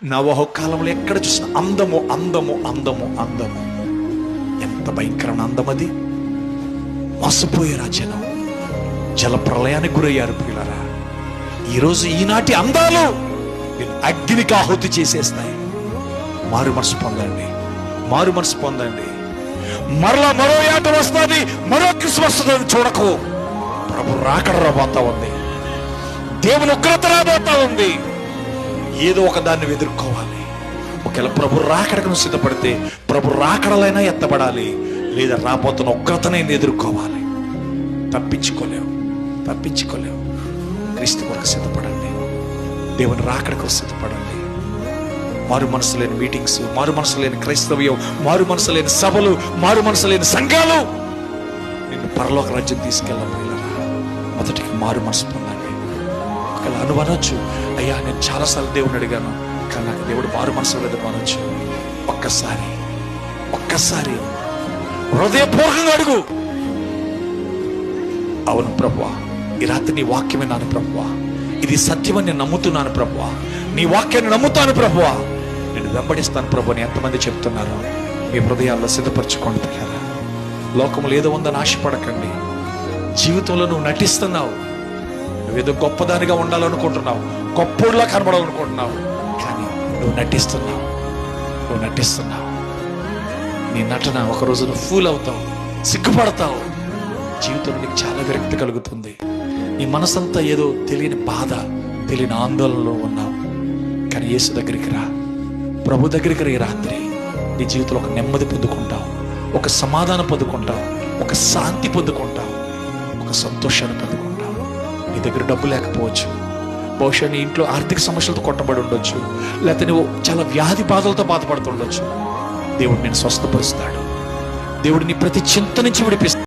నోవహు కాలంలో ఎక్కడ చూసిన అందము అందము అందము అందము. ఎంత భయంకరమైన అందం అది! మోసపోయారు ఆ జనం, జల ప్రళయానికి గురయ్యారు. ప్రియులారా, ఈరోజు ఈనాటి అందాలు అగ్నికి ఆహుతి చేసేస్తాయి. మారు మనసు పొందండి, మారు మనసు పొందండి. మరలా మరో ఏట వస్తుంది, మరో క్రిస్మస్ చూడకు. ప్రభు రాకడ రాబోతా ఉంది, దేవుని ఉగ్రత రాబోతా ఉంది. ఏదో ఒక దాన్ని ఎదుర్కోవాలి. ఒకవేళ ప్రభు రాకడకు సిద్ధపడితే ప్రభు రాకడలైనా ఎత్తబడాలి, లేదా రాబోతున్న ఉగ్రతనే ఎదుర్కోవాలి. తప్పించుకోలేవు, తప్పించుకోలేవు. క్రీస్తు కొరకు సిద్ధపడండి, దేవుని రాకడకు సిద్ధపడండి. మారు మనసు లేని మీటింగ్స్, మారు మనసు లేని క్రైస్తవ్యం, మారు మనసు లేని సభలు, మారు మనసు లేని సంఘాలు నిన్ను పరలోక రాజ్యం తీసుకెళ్ళాలి. మొదటికి మారు మనసు పొందండి. ఒకవేళ అనువనొచ్చు, అయ్యా నేను చాలాసార్లు దేవుని అడిగాను కానీ నాకు దేవుడు మారు మనసు లేదు అనొచ్చు. ఒక్కసారి హృదయపూర్వకంగా అడుగు. అవును ప్రభువా, ఈ రాత్రి నీ వాక్యమే నాను ప్రభువా, ఇది సత్యమని నేను నమ్ముతున్నాను ప్రభువా, నీ వాక్యాన్ని నమ్ముతాను ప్రభువా, నేను వెంబడిస్తాను ప్రభు అని ఎంతమంది చెప్తున్నారు? మీ హృదయాల్లో సిద్ధపరచుకోండి. పిల్లరా, లోకములు ఏదో ఉందని ఆశపడకండి. జీవితంలో నువ్వు నటిస్తున్నావు, నువ్వేదో గొప్పదానిగా ఉండాలనుకుంటున్నావు, గొప్పోడిలా కనబడాలనుకుంటున్నావు, కానీ నువ్వు నటిస్తున్నావు. నీ నటన ఒకరోజు నువ్వు ఫూల్ అవుతావు, సిగ్గుపడతావు. జీవితంలో నీకు చాలా విరక్తి కలుగుతుంది. నీ మనసంతా ఏదో తెలియని బాధ, తెలియని ఆందోళనలో ఉన్నావు. కానీ యేసు దగ్గరికి రా, ప్రభు దగ్గరికి రా. ఈ రాత్రి నీ జీవితంలో ఒక నెమ్మది పొందుకుంటావు, ఒక సమాధానం పొందుకుంటావు, ఒక శాంతి పొందుకుంటావు, ఒక సంతోషాన్ని పొందుకుంటావు. నీ దగ్గర డబ్బు లేకపోవచ్చు, బహుశా నీ ఇంట్లో ఆర్థిక సమస్యలతో కొట్టబడి ఉండొచ్చు, లేకపోతే నువ్వు చాలా వ్యాధి బాధలతో బాధపడుతుండొచ్చు. దేవుడు నేను స్వస్థపరుస్తాడు. దేవుడు నీ ప్రతి చింత నుంచి విడిపిస్తాడు.